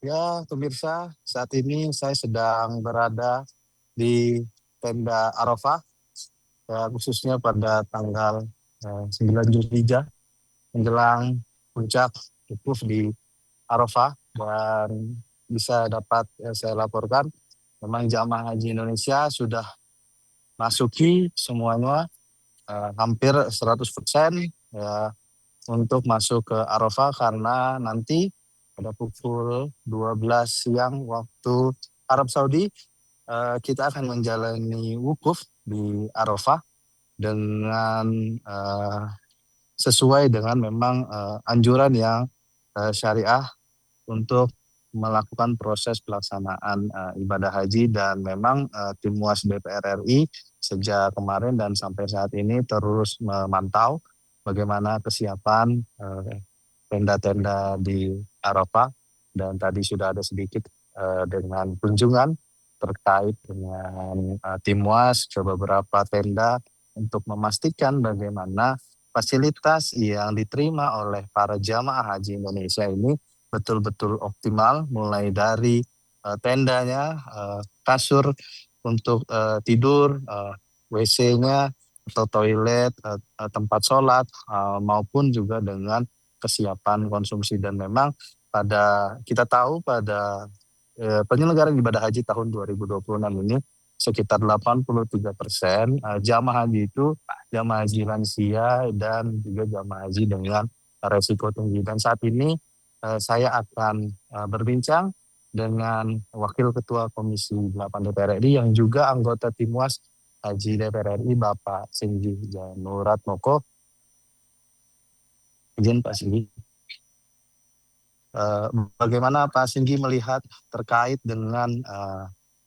Ya, pemirsa, saat ini saya sedang berada di tenda Arafah, ya, khususnya pada tanggal 9 Zulhijjah, menjelang puncak wukuf di Arafah. Dan bisa dapat saya laporkan, memang jamaah haji Indonesia sudah masuki semuanya hampir 100% ya, untuk masuk ke Arafah, karena nanti pada pukul 12 siang waktu Arab Saudi kita akan menjalani wukuf di Arafah dengan sesuai dengan memang anjuran yang syariah untuk melakukan proses pelaksanaan ibadah haji. Dan memang tim MUAS DPR RI sejak kemarin dan sampai saat ini terus memantau bagaimana kesiapan tenda-tenda di Arafah. Dan tadi sudah ada sedikit dengan kunjungan terkait dengan tim MUAS ke beberapa tenda untuk memastikan bagaimana fasilitas yang diterima oleh para jamaah haji Indonesia ini betul-betul optimal, mulai dari tendanya, kasur untuk tidur, WC-nya atau toilet, tempat sholat, maupun juga dengan kesiapan konsumsi. Dan memang kita tahu pada penyelenggaraan ibadah haji tahun 2026 ini sekitar 83% jamaah haji itu jamaah haji lansia dan juga jamaah haji dengan resiko tinggi. Dan saat ini saya akan berbincang dengan Wakil Ketua Komisi 8 DPR RI yang juga anggota tim MUAS Haji DPR RI, Bapak Singgi Janurat Moko. Izin Pak Singgi. Bagaimana Pak Singgi melihat terkait dengan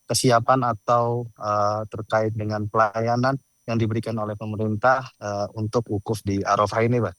kesiapan atau terkait dengan pelayanan yang diberikan oleh pemerintah untuk wukuf di Arafah ini, Pak?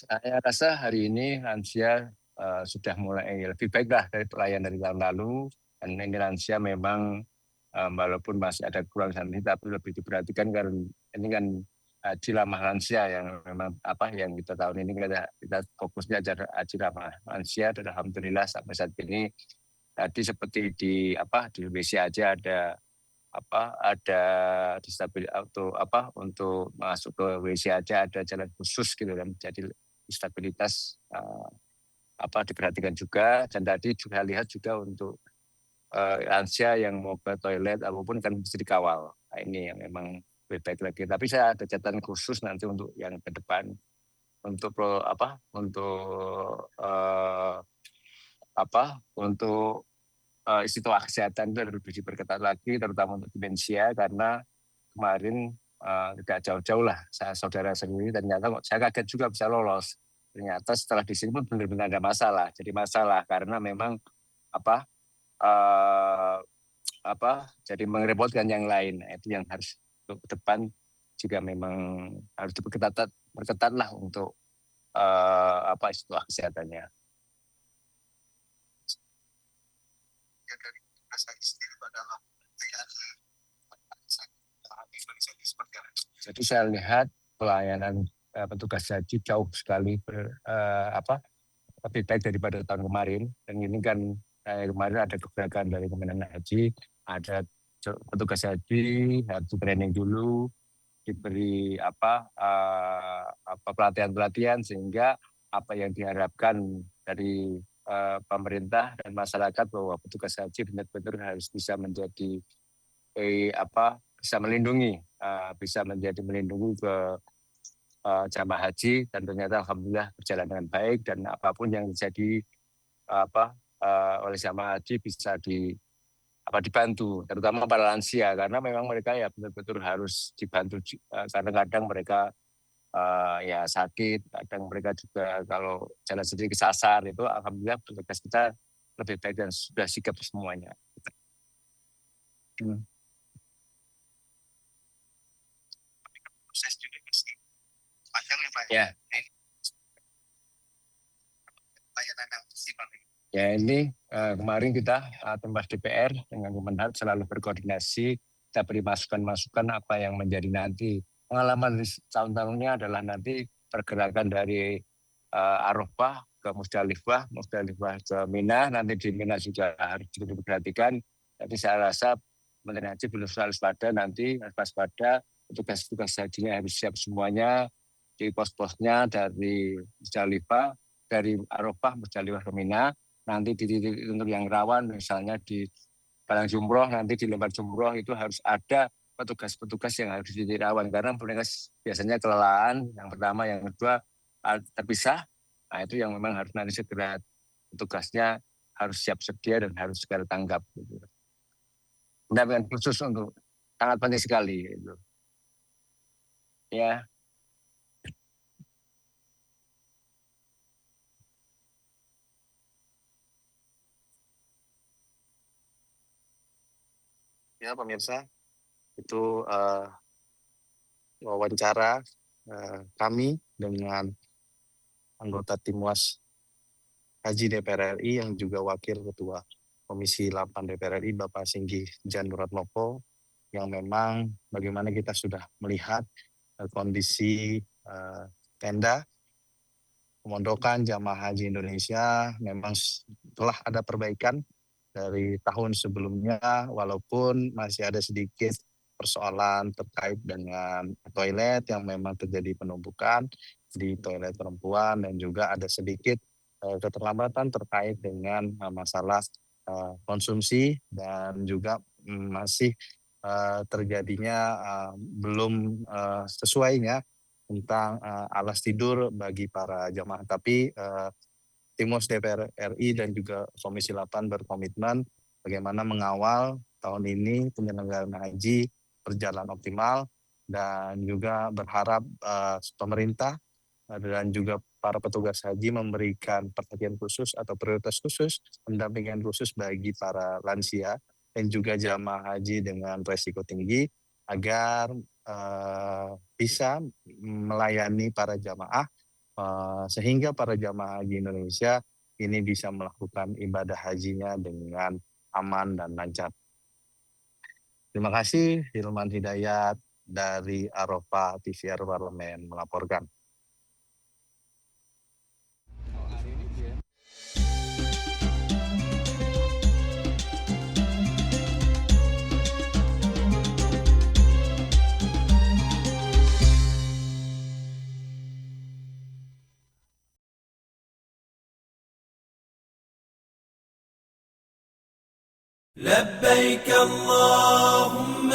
Saya rasa hari ini lansia sudah mulai lebih baik lah dari pelayan dari tahun lalu. Dan ini lansia memang walaupun masih ada kurang sana tapi lebih diperhatikan karena ini kan haji ramah lansia yang memang apa yang kita tahun ini kita fokusnya haji ramah lansia dan alhamdulillah sampai saat ini tadi seperti di WC aja ada distabil untuk masuk ke WC aja ada jalan khusus gitu kan, jadi stabilitas diperhatikan juga. Dan tadi juga lihat juga untuk lansia yang mau ke toilet apapun kan bisa dikawal. Nah, ini yang memang lebih baik lagi, tapi saya ada catatan khusus nanti untuk yang ke depan untuk untuk untuk istilah kesehatan itu lebih diperketat lagi, terutama untuk demensia, karena kemarin tidak jauh-jauh lah saudara sendiri ternyata saya kaget juga bisa lolos. Ternyata setelah di sini pun benar-benar ada masalah. Jadi masalah karena memang apa uh, jadi merepotkan yang lain. Nah, itu yang harus untuk ke depan juga memang harus diperketat lah untuk istilah kesehatannya. Jadi saya lihat pelayanan petugas haji jauh sekali lebih baik daripada tahun kemarin. Dan ini kan kemarin ada kebijakan dari Kementerian Haji, ada petugas haji harus training dulu, diberi pelatihan-pelatihan sehingga apa yang diharapkan dari pemerintah dan masyarakat bahwa petugas haji benar-benar harus bisa menjadi bisa melindungi ke jamaah haji, dan ternyata alhamdulillah berjalan dengan baik, dan apapun yang terjadi oleh jamaah haji bisa dibantu, terutama para lansia karena memang mereka ya betul-betul harus dibantu karena kadang mereka ya sakit, kadang mereka juga kalau jalan sendiri kesasar, itu alhamdulillah petugas kita lebih baik dan sudah sigap semuanya. Proses juga panjang ya Pak. Ya. Ya ini kemarin kita Temas DPR dengan Kemenhub selalu berkoordinasi, kita beri masukan-masukan apa yang menjadi nanti. Pengalaman tahun-tahunnya adalah nanti pergerakan dari Arafah ke Musdalifah ke Mina, nanti di Mina juga harus diperhatikan. Jadi saya rasa Menteri Haji belum waspada, nanti waspada tugas-tugas hajinya harus siap semuanya di pos-posnya dari Musdalifah, dari Arafah, Musdalifah ke Mina. Nanti di titik untuk yang rawan, misalnya di Padang Jumroh, nanti di Lembar Jumroh itu harus ada petugas-petugas yang harus di titik rawan, karena mereka biasanya kelelahan, yang pertama, yang kedua terpisah. Nah itu yang memang harus nanti segera petugasnya harus siap sedia dan harus segera tanggap. Gitu. Pendampingan khusus untuk sangat penting sekali. Gitu. Ya. Ya pemirsa, itu wawancara kami dengan anggota Timwas Haji DPR RI yang juga Wakil Ketua Komisi 8 DPR RI Bapak Singgi Janduratmoko, yang memang bagaimana kita sudah melihat kondisi tenda pemondokan jamaah haji Indonesia memang telah ada perbaikan dari tahun sebelumnya, walaupun masih ada sedikit persoalan terkait dengan toilet yang memang terjadi penumpukan di toilet perempuan, dan juga ada sedikit keterlambatan terkait dengan masalah konsumsi, dan juga masih terjadinya belum sesuainya tentang alas tidur bagi para jamaah. Tapi Timwas DPR RI dan juga Komisi 8 berkomitmen bagaimana mengawal tahun ini penyelenggaraan haji berjalan optimal, dan juga berharap pemerintah dan juga para petugas haji memberikan perhatian khusus atau prioritas khusus, pendampingan khusus bagi para lansia dan juga jamaah haji dengan resiko tinggi, agar bisa melayani para jamaah sehingga para jamaah haji Indonesia ini bisa melakukan ibadah hajinya dengan aman dan lancar. Terima kasih, Hilman Hidayat dari Arafah TVR Parlemen melaporkan. لبيك اللهم